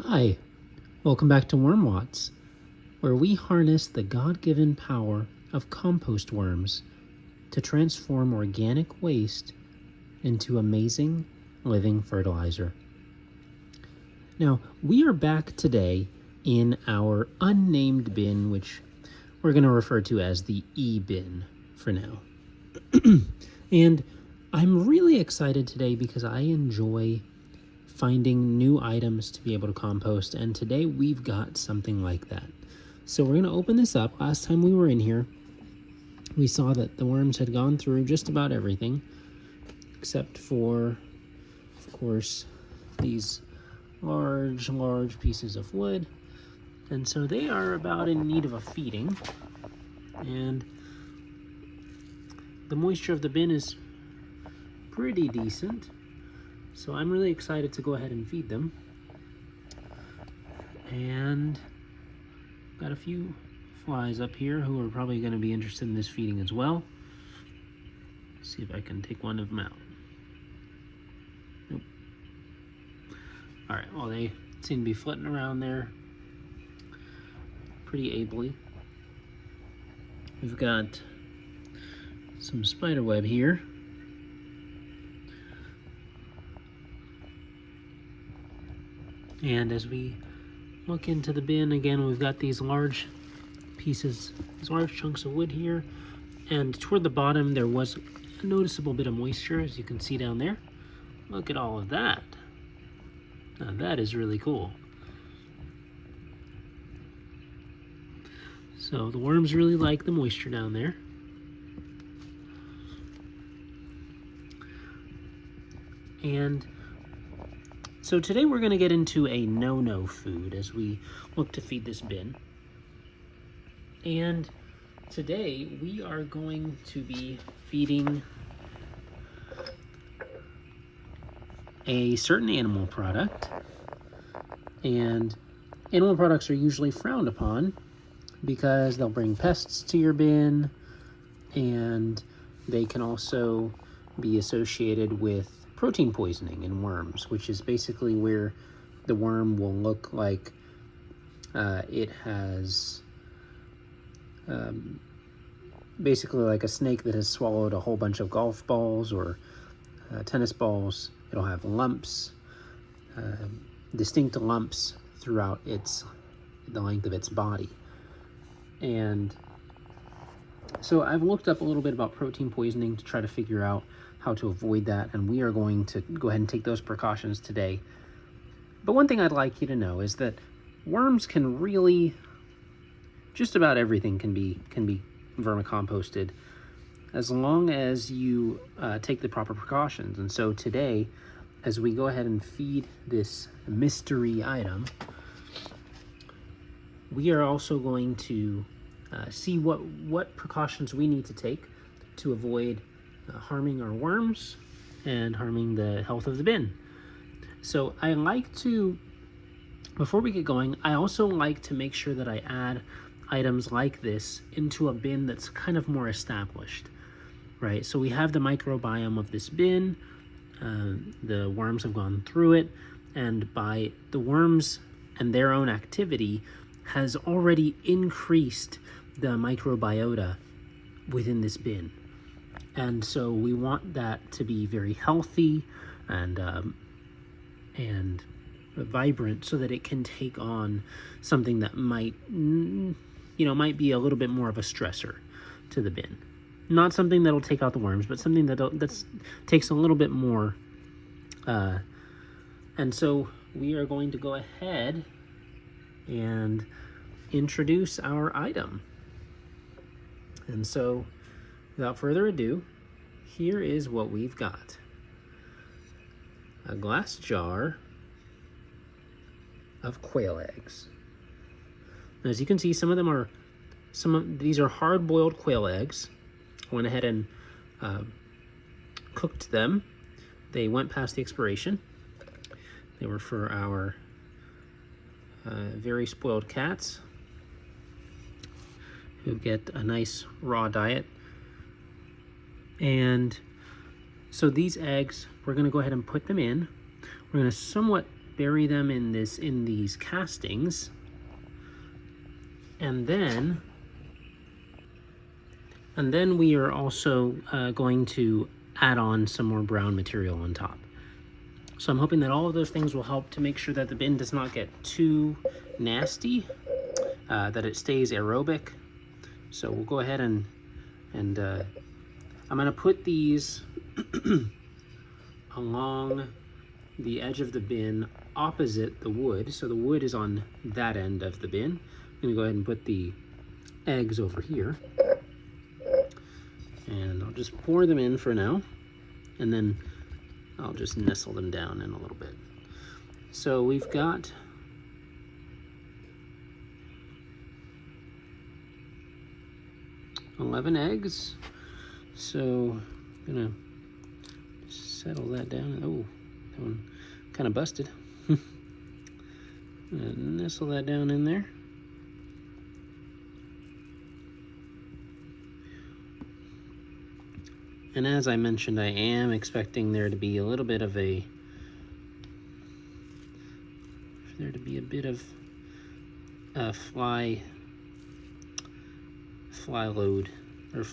Hi, welcome back to Worm Watts, where we harness the God-given power of compost worms to transform organic waste into amazing living fertilizer. Now, we are back today in our unnamed bin, which we're going to refer to as the E-bin for now. And I'm really excited today because I enjoy finding new items to be able to compost, and today we've got something like that. So we're going to open this up. Last time we were in here, we saw that the worms had gone through just about everything, except for, of course, these large pieces of wood. And so they are about in need of a feeding, and the moisture of the bin is pretty decent. So I'm really excited to go ahead and feed them. And got a few flies up here who are probably going to be interested in this feeding as well. Let's see if I can take one of them out. Nope. All right, well, they seem to be flitting around there pretty ably. We've got some spider web here. And as we look into the bin again, we've got these large pieces, these large chunks of wood here. And toward the bottom, there was a noticeable bit of moisture, as you can see down there. Look at all of that. Now that is really cool. So the worms really like the moisture down there. And so today we're going to get into a no-no food as we look to feed this bin. And today we are going to be feeding a certain animal product. And animal products are usually frowned upon because they'll bring pests to your bin, and they can also be associated with protein poisoning in worms, which is basically where the worm will look like it has basically like a snake that has swallowed a whole bunch of golf balls or tennis balls. It'll have lumps, distinct lumps throughout the length of its body. And so I've looked up a little bit about protein poisoning to try to figure out how to avoid that, and we are going to go ahead and take those precautions today. But one thing I'd like you to know is that worms can really, just about everything can be vermicomposted as long as you take the proper precautions. And so today, as we go ahead and feed this mystery item, we are also going to see what precautions we need to take to avoid harming our worms and harming the health of the bin. So I like to, before we get going, I also like to make sure that I add items like this into a bin that's kind of more established, right? So we have the microbiome of this bin, the worms have gone through it, and by the worms and their own activity has already increased the microbiota within this bin. And so we want that to be very healthy and vibrant, so that it can take on something that might be a little bit more of a stressor to the bin. Not something that'll take out the worms, but something that takes a little bit more. And so we are going to go ahead and introduce our item. And so, without further ado, here is what we've got. A glass jar of quail eggs. Now, as you can see, these are hard-boiled quail eggs. I went ahead and cooked them. They went past the expiration. They were for our very spoiled cats who get a nice raw diet. And so these eggs, we're going to go ahead and put them in. We're going to somewhat bury them in these castings, and then we are also going to add on some more brown material on top. So I'm hoping that all of those things will help to make sure that the bin does not get too nasty, that it stays aerobic. So we'll go ahead and I'm gonna put these along the edge of the bin opposite the wood. So the wood is on that end of the bin. I'm gonna go ahead and put the eggs over here. And I'll just pour them in for now, and then I'll just nestle them down in a little bit. So we've got 11 eggs. So I'm gonna settle that down. Oh, that one kind of busted. Nestle that down in there. And as I mentioned, I am expecting there to be a little bit of a fly load, or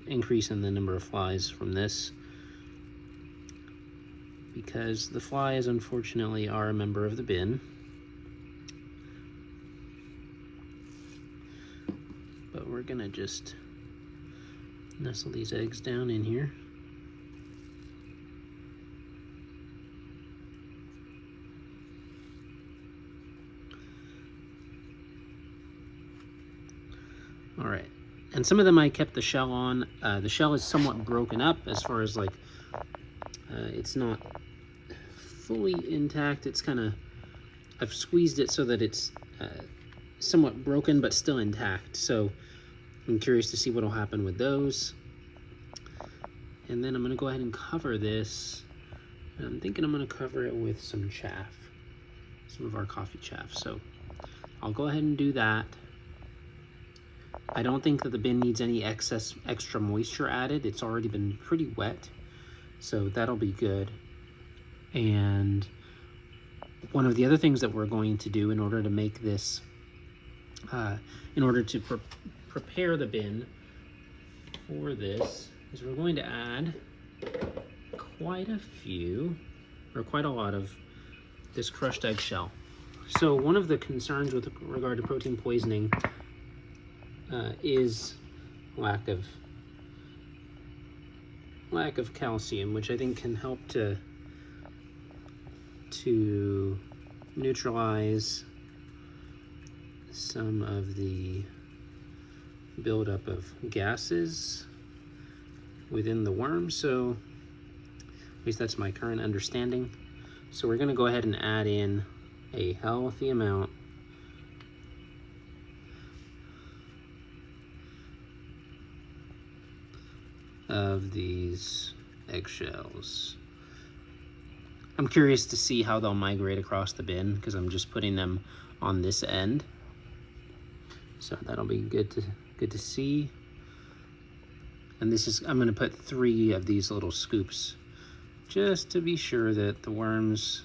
increase in the number of flies from this, because the flies unfortunately are a member of the bin. But we're gonna just nestle these eggs down in here. All right, and some of them I kept the shell on. The shell is somewhat broken up as far as like, it's not fully intact. It's kind of, I've squeezed it so that it's somewhat broken but still intact. So I'm curious to see what will happen with those. And then I'm gonna go ahead and cover this. And I'm thinking I'm gonna cover it with some chaff, some of our coffee chaff. So I'll go ahead and do that. I don't think that the bin needs any extra moisture added. It's already been pretty wet, so that'll be good. And one of the other things that we're going to do in order to make this, in order to prepare the bin for this, is we're going to add quite a lot of this crushed eggshell. So one of the concerns with regard to protein poisoning is lack of calcium, which I think can help to neutralize some of the buildup of gases within the worm. So at least that's my current understanding. So we're going to go ahead and add in a healthy amount of these eggshells. I'm curious to see how they'll migrate across the bin, because I'm just putting them on this end. So that'll be good to see. And this is, I'm going to put 3 of these little scoops just to be sure that the worms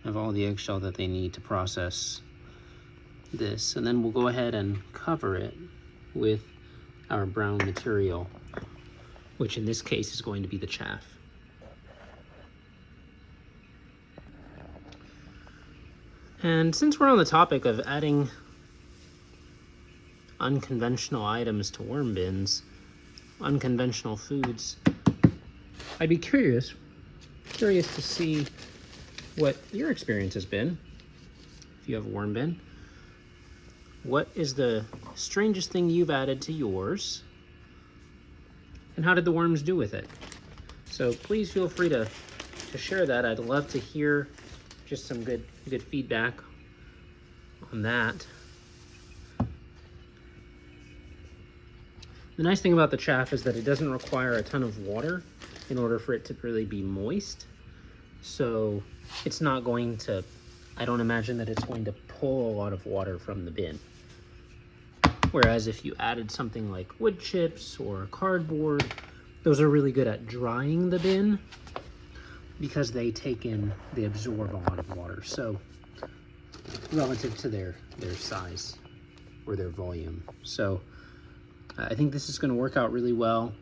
have all the eggshell that they need to process this. And then we'll go ahead and cover it with our brown material, which in this case is going to be the chaff. And since we're on the topic of adding unconventional items to worm bins, unconventional foods, I'd be curious to see what your experience has been. If you have a worm bin, what is the strangest thing you've added to yours, and how did the worms do with it? So please feel free to share that. I'd love to hear just some good feedback on that. The nice thing about the chaff is that it doesn't require a ton of water in order for it to really be moist. So it's not going to, I don't imagine that it's going to pull a lot of water from the bin. Whereas if you added something like wood chips or cardboard, those are really good at drying the bin. because they absorb a lot of water. So relative to their size or their volume. So I think this is going to work out really well.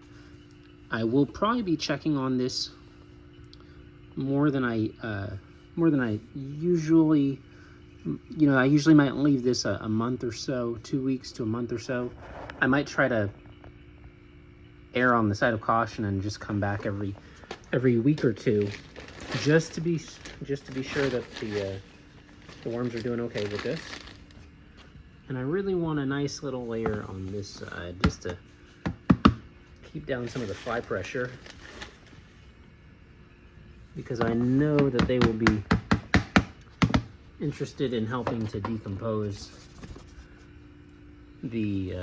I will probably be checking on this more than I usually, I usually might leave this a month or so, 2 weeks to a month or so. I might try to err on the side of caution and just come back every week or two, just to be sure that the worms are doing okay with this. And I really want a nice little layer on this side, just to keep down some of the fly pressure, because I know that they will be interested in helping to decompose the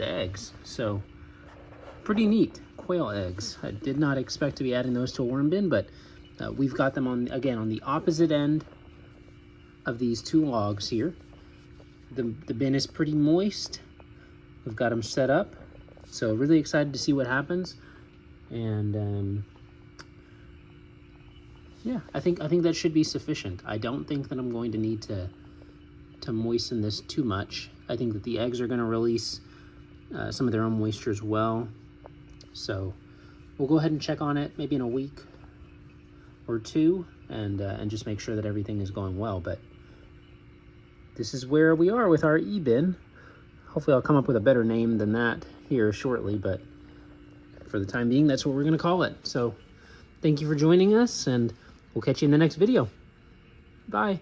eggs. So pretty neat, quail eggs. I did not expect to be adding those to a worm bin, but we've got them on the opposite end of these two logs here. The bin is pretty moist. We've got them set up, so really excited to see what happens. And yeah, I think that should be sufficient. I don't think that I'm going to need to moisten this too much. I think that the eggs are going to release some of their own moisture as well. So we'll go ahead and check on it maybe in a week or two, and just make sure that everything is going well. But this is where we are with our e-bin. Hopefully I'll come up with a better name than that here shortly, but for the time being, that's what we're going to call it. So thank you for joining us, and we'll catch you in the next video. Bye.